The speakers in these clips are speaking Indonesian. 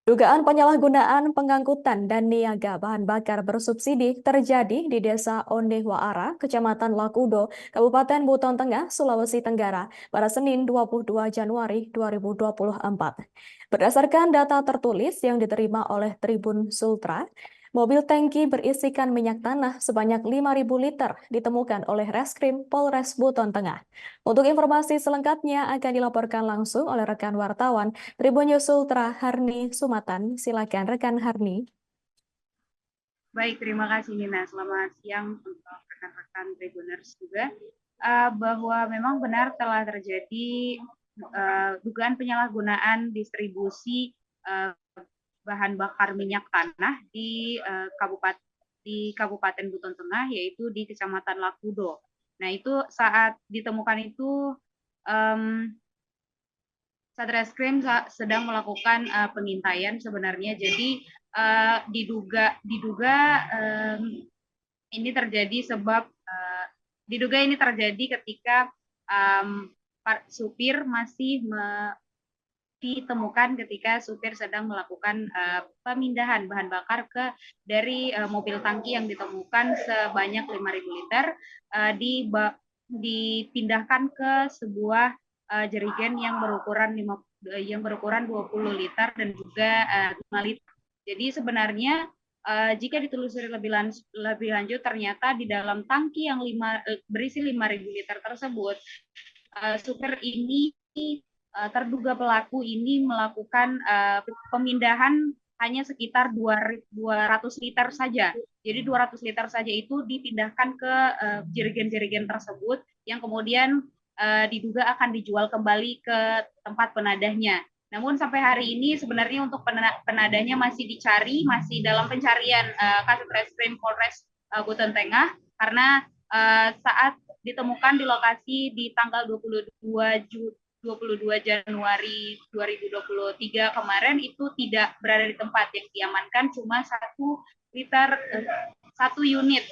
Dugaan penyalahgunaan pengangkutan dan niaga bahan bakar bersubsidi terjadi di Desa Ondewaara, Kecamatan Lakudo, Kabupaten Buton Tengah, Sulawesi Tenggara pada Senin 22 Januari 2024. Berdasarkan data tertulis yang diterima oleh Tribun Sultra, mobil tangki berisikan minyak tanah sebanyak 5.000 liter ditemukan oleh Reskrim Polres Buton Tengah. Untuk informasi selengkapnya akan dilaporkan langsung oleh rekan wartawan Tribun News Ultra Harni Sumatan. Silakan rekan Harni. Baik, terima kasih Nina. Selamat siang untuk rekan-rekan Tribuners juga. Bahwa memang benar telah terjadi dugaan penyalahgunaan distribusi bahan bakar minyak tanah di Kabupaten Buton Tengah, yaitu di Kecamatan Lakudo. Nah, itu saat ditemukan itu Satreskrim sedang melakukan pengintaian sebenarnya. Jadi diduga ini terjadi diduga ini terjadi ketika supir masih ditemukan ketika supir sedang melakukan pemindahan bahan bakar dari mobil tangki yang ditemukan sebanyak 5.000 liter dipindahkan ke sebuah jerigen yang berukuran 20 liter dan juga 5 liter. Jadi sebenarnya jika ditelusuri lebih lanjut ternyata di dalam tangki yang berisi 5.000 liter tersebut supir ini terduga pelaku ini melakukan pemindahan hanya sekitar 200 liter saja. Jadi 200 liter saja itu dipindahkan ke jerigen-jerigen tersebut yang kemudian diduga akan dijual kembali ke tempat penadahnya. Namun sampai hari ini sebenarnya untuk penadahnya masih dicari, masih dalam pencarian Kasat Reskrim Polres Buton Tengah karena saat ditemukan di lokasi di tanggal 22 Januari 2023 kemarin itu tidak berada di tempat yang diamankan, cuma satu unit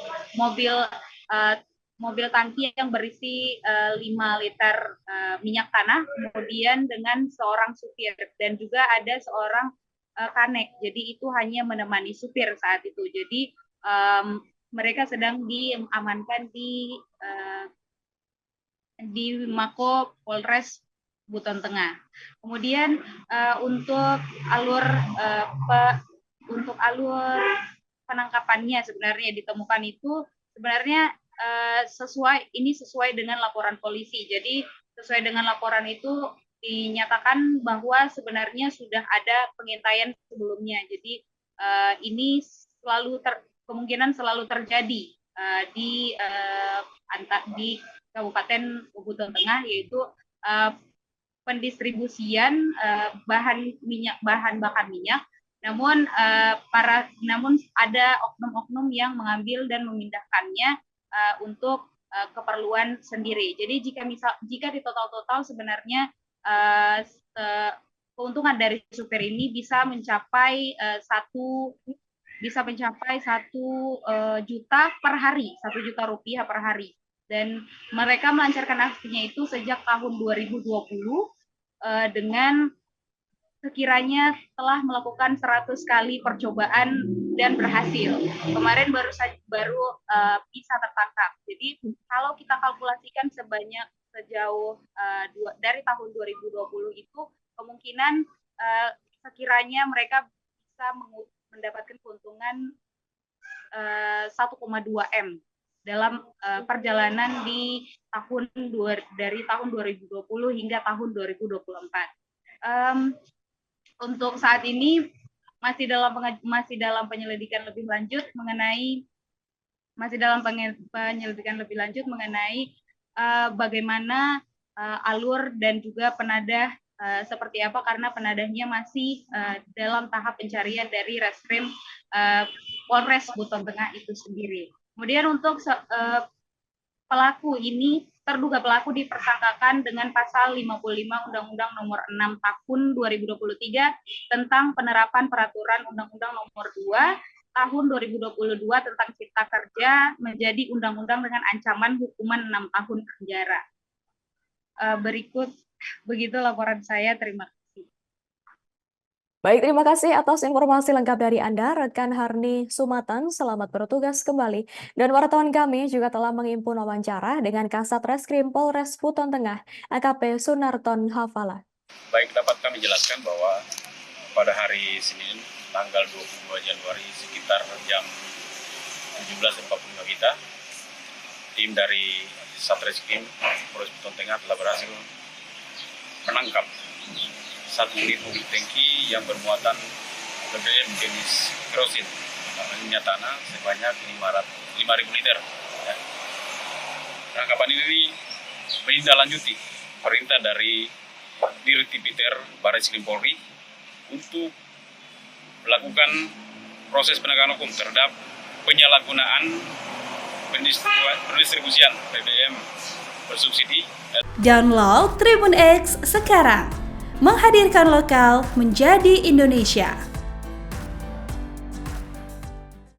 mobil tangki yang berisi 5 liter minyak tanah, kemudian dengan seorang supir dan juga ada seorang kanek. Jadi itu hanya menemani supir saat itu. Jadi mereka sedang diamankan di Mako Polres Buton Tengah. Kemudian untuk alur penangkapannya sebenarnya ditemukan itu sebenarnya sesuai dengan laporan polisi. Jadi sesuai dengan laporan itu dinyatakan bahwa sebenarnya sudah ada pengintaian sebelumnya. Jadi ini kemungkinan selalu terjadi di Kabupaten Buton Tengah, yaitu pendistribusian bahan bakar minyak. Namun ada oknum-oknum yang mengambil dan memindahkannya untuk keperluan sendiri. Jadi jika di total sebenarnya keuntungan dari supir ini bisa mencapai 1 juta per hari, 1 juta rupiah per hari. Dan mereka melancarkan aksinya itu sejak tahun 2020 dengan sekiranya telah melakukan 100 kali percobaan dan berhasil. Kemarin baru bisa tertangkap. Jadi kalau kita kalkulasikan sejauh dari tahun 2020 itu kemungkinan sekiranya mereka bisa mendapatkan keuntungan 1,2 M dalam perjalanan dari tahun 2020 hingga tahun 2024. Untuk saat ini masih dalam penyelidikan lebih lanjut mengenai bagaimana alur dan juga penadah seperti apa, karena penadahnya masih dalam tahap pencarian dari Reskrim Polres Buton Tengah itu sendiri. Kemudian untuk terduga pelaku dipersangkakan dengan pasal 55 Undang-Undang Nomor 6 Tahun 2023 tentang penerapan peraturan Undang-Undang Nomor 2 Tahun 2022 tentang Cipta Kerja menjadi undang-undang dengan ancaman hukuman 6 tahun penjara. Begitu laporan saya. Terima kasih. Baik, terima kasih atas informasi lengkap dari Anda, rekan Harni Sumatan. Selamat bertugas kembali. Dan wartawan kami juga telah menghimpun wawancara dengan Kasat Reskrim Polres Buton Tengah, AKP Sunarton Hafala. Baik, dapat kami jelaskan bahwa pada hari Senin, tanggal 22 Januari, sekitar jam 17.45 kita, tim dari Satreskrim Polres Buton Tengah telah berhasil menangkap satu unit mobil tangki yang bermuatan BBM jenis kerosin, nyatana sebanyak 5.000 liter. Ya. Penangkapan ini menindaklanjuti perintah dari Dirtipiter Barreskrim Polri untuk melakukan proses penegakan hukum terhadap penyalahgunaan pendistribusian BBM bersubsidi. Download Tribun X sekarang, menghadirkan lokal menjadi Indonesia.